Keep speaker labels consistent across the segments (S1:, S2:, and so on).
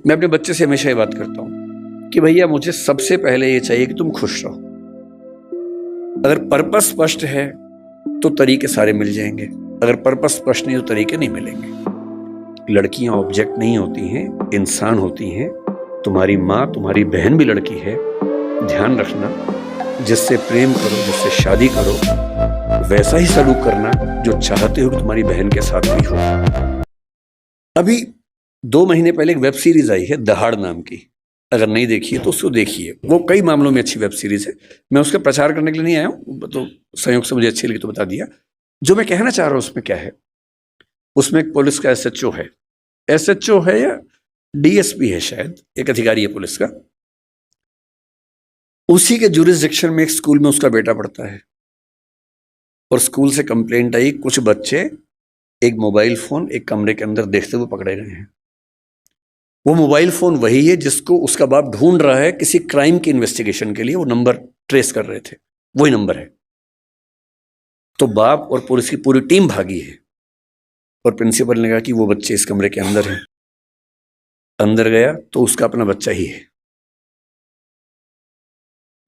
S1: मैं अपने बच्चे से हमेशा ये बात करता हूँ कि भैया मुझे सबसे पहले ये चाहिए कि तुम खुश रहो। अगर पर्पस स्पष्ट है तो तरीके सारे मिल जाएंगे, अगर पर्पस स्पष्ट नहीं तो तरीके नहीं मिलेंगे। लड़कियां ऑब्जेक्ट नहीं होती हैं, इंसान होती हैं। तुम्हारी माँ, तुम्हारी बहन भी लड़की है। ध्यान रखना, जिससे प्रेम करो, जिससे शादी करो, वैसा ही सलूक करना जो चाहते हो कि तुम्हारी बहन के साथ भी हो। अभी 2 महीने पहले एक वेब सीरीज आई है दहाड़ नाम की, अगर नहीं देखी है तो उसको देखिए। वो कई मामलों में अच्छी वेब सीरीज है। मैं उसका प्रचार करने के लिए नहीं आया हूँ, तो संयोग से मुझे अच्छी लगी तो बता दिया। जो मैं कहना चाह रहा हूँ उसमें क्या है, उसमें एक पुलिस का एसएचओ है या डीएसपी है, शायद एक अधिकारी है पुलिस का। उसी के जुरिसडिक्शन में एक स्कूल में उसका बेटा पढ़ता है और स्कूल से कंप्लेंट आई, कुछ बच्चे एक मोबाइल फोन एक कमरे के अंदर देखते हुए पकड़े गए हैं। वो मोबाइल फोन वही है जिसको उसका बाप ढूंढ रहा है किसी क्राइम की इन्वेस्टिगेशन के लिए, वो नंबर ट्रेस कर रहे थे, वही नंबर है। तो बाप और पुलिस की पूरी टीम भागी है और प्रिंसिपल ने कहा कि वो बच्चे इस कमरे के अंदर हैं। अंदर गया तो उसका अपना बच्चा ही है।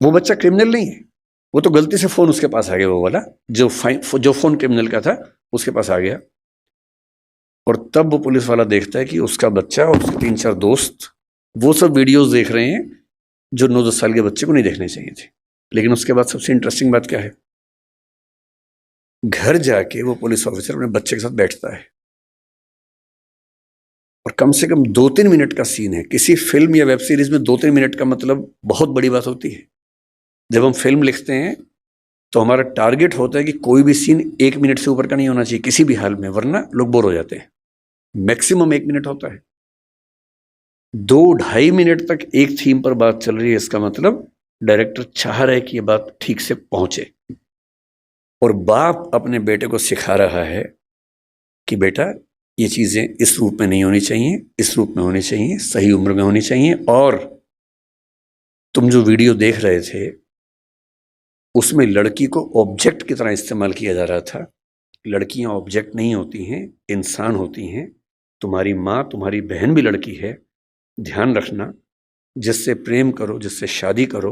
S1: वो बच्चा क्रिमिनल नहीं है, वो तो गलती से फोन उसके पास आ गया, वो वाला जो फोन क्रिमिनल का था उसके पास आ गया। और तब वो पुलिस वाला देखता है कि उसका बच्चा और उसके 3-4 दोस्त वो सब वीडियोस देख रहे हैं जो 9-10 साल के बच्चे को नहीं देखने चाहिए थे। लेकिन उसके बाद सबसे इंटरेस्टिंग बात क्या है, घर जाके वो पुलिस ऑफिसर अपने बच्चे के साथ बैठता है और कम से कम 2-3 मिनट का सीन है। किसी फिल्म या वेब सीरीज में 2-3 मिनट का मतलब बहुत बड़ी बात होती है। जब हम फिल्म लिखते हैं तो हमारा टारगेट होता है कि कोई भी सीन 1 मिनट से ऊपर का नहीं होना चाहिए किसी भी हाल में, वरना लोग बोर हो जाते हैं। मैक्सिमम 1 मिनट होता है। 2-2.5 मिनट तक एक थीम पर बात चल रही है, इसका मतलब डायरेक्टर चाह रहा है कि ये बात ठीक से पहुंचे। और बाप अपने बेटे को सिखा रहा है कि बेटा ये चीजें इस रूप में नहीं होनी चाहिए, इस रूप में होनी चाहिए, सही उम्र में होनी चाहिए। और तुम जो वीडियो देख रहे थे उसमें लड़की को ऑब्जेक्ट की तरह इस्तेमाल किया जा रहा था। लड़कियां ऑब्जेक्ट नहीं होती हैं, इंसान होती हैं। तुम्हारी माँ, तुम्हारी बहन भी लड़की है। ध्यान रखना, जिससे प्रेम करो, जिससे शादी करो,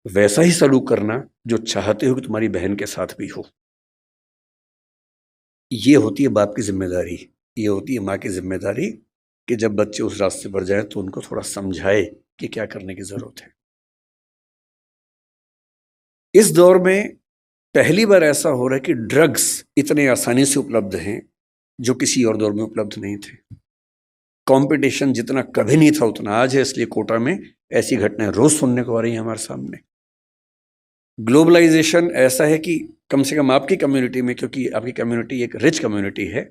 S1: वैसा ही सलूक करना जो चाहते हो कि तुम्हारी बहन के साथ भी हो। ये होती है बाप की जिम्मेदारी, ये होती है माँ की जिम्मेदारी कि जब बच्चे उस रास्ते पर जाए तो उनको थोड़ा समझाए कि क्या करने की जरूरत है। इस दौर में पहली बार ऐसा हो रहा है कि ड्रग्स इतने आसानी से उपलब्ध हैं जो किसी और दौर में उपलब्ध नहीं थे। कंपटीशन जितना कभी नहीं था उतना आज है, इसलिए कोटा में ऐसी घटनाएं रोज सुनने को आ रही हैं हमारे सामने। ग्लोबलाइजेशन ऐसा है कि कम से कम आपकी कम्युनिटी में, क्योंकि आपकी कम्युनिटी एक रिच कम्युनिटी है,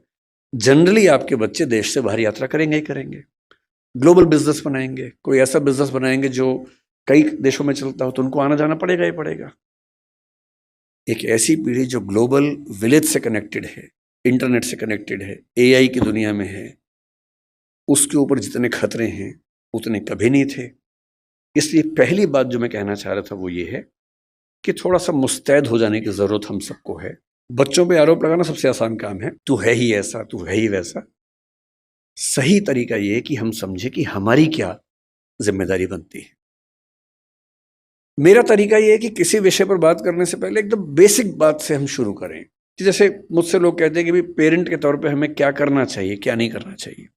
S1: जनरली आपके बच्चे देश से बाहर यात्रा करेंगे ही करेंगे। ग्लोबल बिजनेस बनाएंगे, कोई ऐसा बिजनेस बनाएंगे जो कई देशों में चलता हो, तो उनको आना जाना पड़ेगा ही पड़ेगा। एक ऐसी पीढ़ी जो ग्लोबल विलेज से कनेक्टेड है, इंटरनेट से कनेक्टेड है, एआई की दुनिया में है, उसके ऊपर जितने खतरे हैं उतने कभी नहीं थे। इसलिए पहली बात जो मैं कहना चाह रहा था वो ये है कि थोड़ा सा मुस्तैद हो जाने की जरूरत हम सबको है। बच्चों पे आरोप लगाना सबसे आसान काम है, तू है ही ऐसा, तू है ही वैसा। सही तरीका ये है कि हम समझे कि हमारी क्या जिम्मेदारी बनती है। मेरा तरीका ये है कि किसी विषय पर बात करने से पहले एकदम बेसिक बात से हम शुरू करें। कि जैसे मुझसे लोग कहते हैं कि भाई पेरेंट के तौर पे हमें क्या करना चाहिए, क्या नहीं करना चाहिए।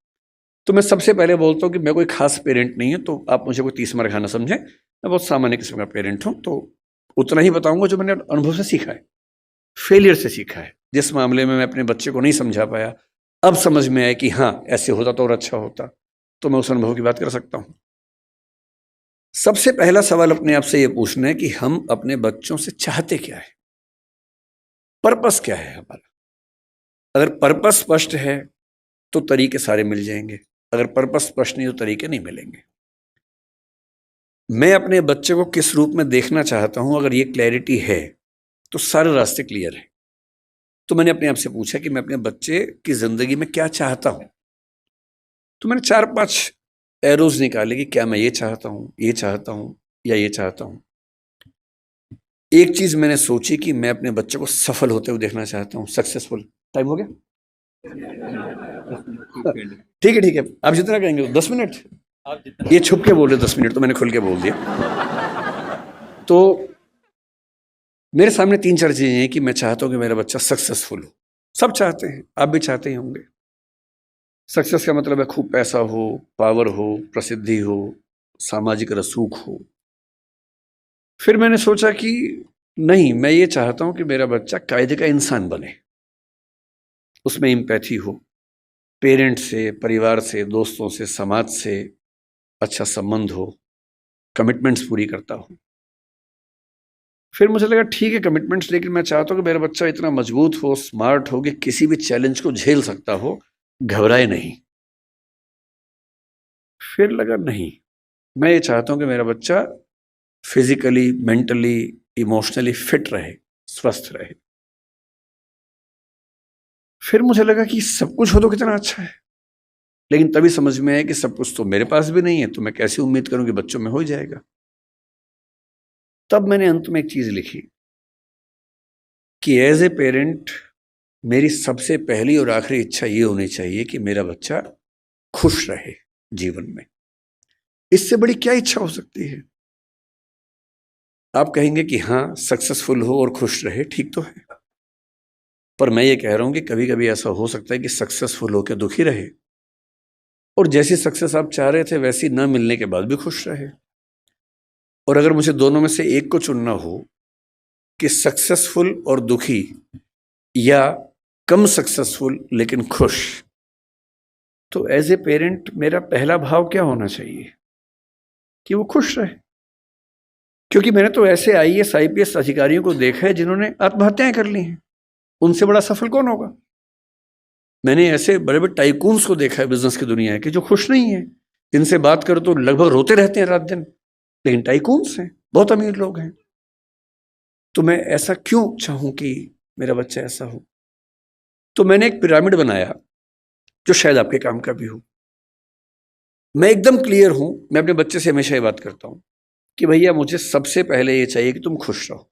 S1: तो मैं सबसे पहले बोलता हूँ कि मैं कोई खास पेरेंट नहीं है, तो आप मुझे कोई 30 खाना समझें। मैं बहुत सामान्य किस्म का पेरेंट हूँ, तो उतना ही बताऊंगा जो मैंने अनुभव से सीखा है, फेलियर से सीखा है। जिस मामले में मैं अपने बच्चे को नहीं समझा पाया, अब समझ में आया कि हाँ ऐसे होता तो और अच्छा होता, तो मैं उस अनुभव की बात कर सकता हूँ। सबसे पहला सवाल अपने आप से यह पूछना है कि हम अपने बच्चों से चाहते क्या है, पर्पस क्या है हमारा। अगर पर्पस स्पष्ट है तो तरीके सारे मिल जाएंगे, अगर पर्पस स्पष्ट नहीं तो तरीके नहीं मिलेंगे। मैं अपने बच्चे को किस रूप में देखना चाहता हूं, अगर ये क्लैरिटी है तो सारे रास्ते क्लियर हैं। तो मैंने अपने आप से पूछा कि मैं अपने बच्चे की जिंदगी में क्या चाहता हूं। तो मैंने 4-5 एरोज निकाले कि क्या मैं ये चाहता हूं, ये चाहता हूं या ये चाहता हूं। एक चीज मैंने सोची कि मैं अपने बच्चे को सफल होते हुए देखना चाहता हूं, सक्सेसफुल। टाइम हो गया? ठीक है, आप जितना कहेंगे 10 मिनट। ये छुप के बोल रहे 10 मिनट, तो मैंने खुल के बोल दिया। तो मेरे सामने 3-4 चीजें हैं कि मैं चाहता हूं कि मेरा बच्चा सक्सेसफुल हो। सब चाहते हैं, आप भी चाहते ही होंगे। सक्सेस का मतलब है खूब पैसा हो, पावर हो, प्रसिद्धि हो, सामाजिक रसूख हो। फिर मैंने सोचा कि नहीं, मैं ये चाहता हूं कि मेरा बच्चा कायदे का इंसान बने, उसमें एम्पैथी हो, पेरेंट्स से, परिवार से, दोस्तों से, समाज से अच्छा संबंध हो, कमिटमेंट्स पूरी करता हो। फिर मुझे लगा ठीक है कमिटमेंट्स, लेकिन मैं चाहता हूं कि मेरा बच्चा इतना मजबूत हो, स्मार्ट हो कि किसी भी चैलेंज को झेल सकता हो, घबराए नहीं। फिर लगा नहीं, मैं ये चाहता हूं कि मेरा बच्चा फिजिकली, मेंटली, इमोशनली फिट रहे, स्वस्थ रहे। फिर मुझे लगा कि सब कुछ हो तो कितना अच्छा है, लेकिन तभी समझ में आया कि सब कुछ तो मेरे पास भी नहीं है, तो मैं कैसे उम्मीद करूं कि बच्चों में हो जाएगा। तब मैंने अंत में एक चीज लिखी कि एज ए पेरेंट मेरी सबसे पहली और आखिरी इच्छा ये होनी चाहिए कि मेरा बच्चा खुश रहे जीवन में। इससे बड़ी क्या इच्छा हो सकती है? आप कहेंगे कि हाँ, सक्सेसफुल हो और खुश रहे, ठीक तो है, पर मैं ये कह रहा हूं कि कभी कभी ऐसा हो सकता है कि सक्सेसफुल होकर दुखी रहे, और जैसी सक्सेस आप चाह रहे थे वैसी न मिलने के बाद भी खुश रहे। और अगर मुझे दोनों में से एक को चुनना हो कि सक्सेसफुल और दुखी, या कम सक्सेसफुल लेकिन खुश, तो एज ए पेरेंट मेरा पहला भाव क्या होना चाहिए? कि वो खुश रहे। क्योंकि मैंने तो ऐसे आईएएस आईपीएस अधिकारियों को देखा है जिन्होंने आत्महत्याएं कर ली हैं, उनसे बड़ा सफल कौन होगा? मैंने ऐसे बड़े बड़े टाइकून्स को देखा है बिजनेस की दुनिया के, जो खुश नहीं है, इनसे बात करो तो लगभग रोते रहते हैं रात दिन, लेकिन टाइकून्स हैं, बहुत अमीर लोग हैं। तो मैं ऐसा क्यों चाहूं कि मेरा बच्चा ऐसा हो? तो मैंने एक पिरामिड बनाया जो शायद आपके काम का भी हो। मैं एकदम क्लियर हूं, मैं अपने बच्चे से हमेशा ये बात करता हूं कि भैया मुझे सबसे पहले ये चाहिए कि तुम खुश रहो,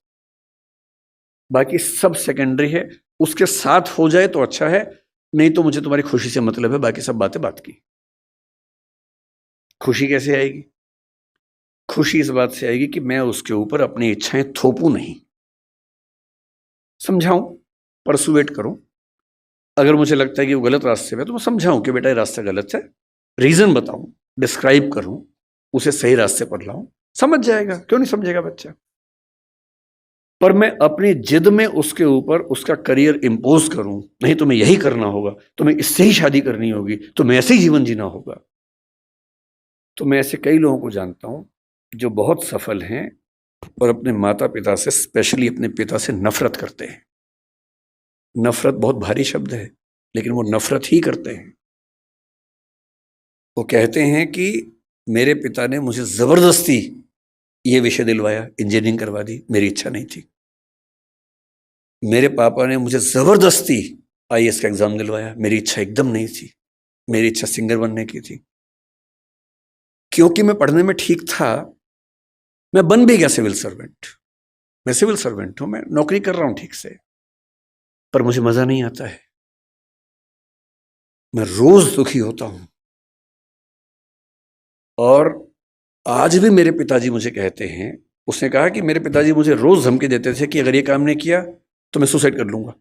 S1: बाकी सब सेकेंडरी है। उसके साथ हो जाए तो अच्छा है, नहीं तो मुझे तुम्हारी खुशी से मतलब है, बाकी सब बातें बात की। खुशी कैसे आएगी? खुशी इस बात से आएगी कि मैं उसके ऊपर अपनी इच्छाएं थोपूं नहीं, समझाऊं, परसुएट करूं। अगर मुझे लगता है कि वो गलत रास्ते में, तो मैं समझाऊं कि बेटा ये रास्ता गलत है, रीजन बताऊं, डिस्क्राइब करूं, उसे सही रास्ते पर लाऊं, समझ जाएगा। क्यों नहीं समझेगा बच्चा? पर मैं अपनी जिद में उसके ऊपर उसका करियर इंपोज करूं, नहीं तुम्हें यही करना होगा, तुम्हें इससे ही शादी करनी होगी, तुम्हें ऐसे ही जीवन जीना होगा। तो मैं ऐसे कई लोगों को जानता हूं जो बहुत सफल हैं और अपने माता पिता से, स्पेशली अपने पिता से नफरत करते हैं। नफरत बहुत भारी शब्द है, लेकिन वो नफरत ही करते हैं। वो कहते हैं कि मेरे पिता ने मुझे जबरदस्ती ये विषय दिलवाया, इंजीनियरिंग करवा दी, मेरी इच्छा नहीं थी। मेरे पापा ने मुझे जबरदस्ती आईएएस का एग्जाम दिलवाया, मेरी इच्छा एकदम नहीं थी, मेरी इच्छा सिंगर बनने की थी। क्योंकि मैं पढ़ने में ठीक था, मैं बन भी गया सिविल सर्वेंट। मैं सिविल सर्वेंट हूं, मैं नौकरी कर रहा हूं ठीक से, पर मुझे मजा नहीं आता है, मैं रोज दुखी होता हूं। और आज भी मेरे पिताजी मुझे कहते हैं, उसने कहा कि मेरे पिताजी मुझे रोज धमकी देते थे कि अगर ये काम नहीं किया तो मैं सुसाइड कर लूंगा,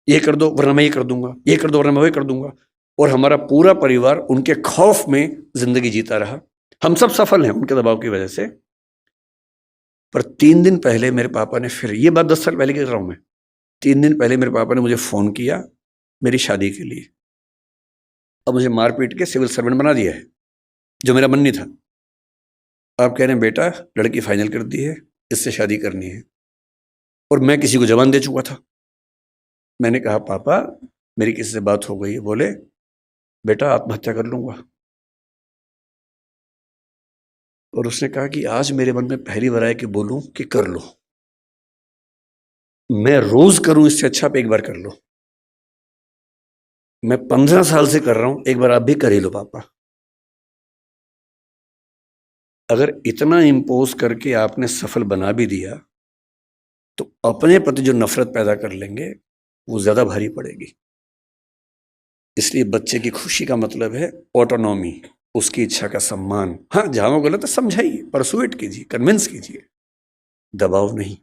S1: ये कर दो वरना मैं ये कर दूंगा, ये कर दो वरना मैं वो कर दूंगा। और हमारा पूरा परिवार उनके खौफ में जिंदगी जीता रहा। हम सब सफल हैं उनके दबाव की वजह से। पर 3 दिन पहले मेरे पापा ने, फिर ये बात 10 साल पहले की कर रहा हूं मैं, 3 दिन पहले मेरे पापा ने मुझे फोन किया मेरी शादी के लिए। अब मुझे मार पीट के सिविल सर्वेंट बना दिया है, जो मेरा मन नहीं था। आप कह रहे हैं बेटा लड़की फाइनल कर दी है, इससे शादी करनी है, और मैं किसी को जवान दे चुका था। मैंने कहा पापा मेरी किसी से बात हो गई है। बोले बेटा आत्महत्या कर लूंगा। और उसने कहा कि आज मेरे मन में पहली बार आया कि बोलूं कि कर लो। मैं रोज करूं इससे अच्छा आप एक बार कर लो। मैं 15 साल से कर रहा हूं, एक बार आप भी कर ही लो पापा। अगर इतना इंपोज करके आपने सफल बना भी दिया, तो अपने प्रति जो नफरत पैदा कर लेंगे वो ज्यादा भारी पड़ेगी। इसलिए बच्चे की खुशी का मतलब है ऑटोनॉमी, उसकी इच्छा का सम्मान, हाँ जहां वो गलत है समझाइए, परसुएट कीजिए, कन्विंस कीजिए, दबाव नहीं।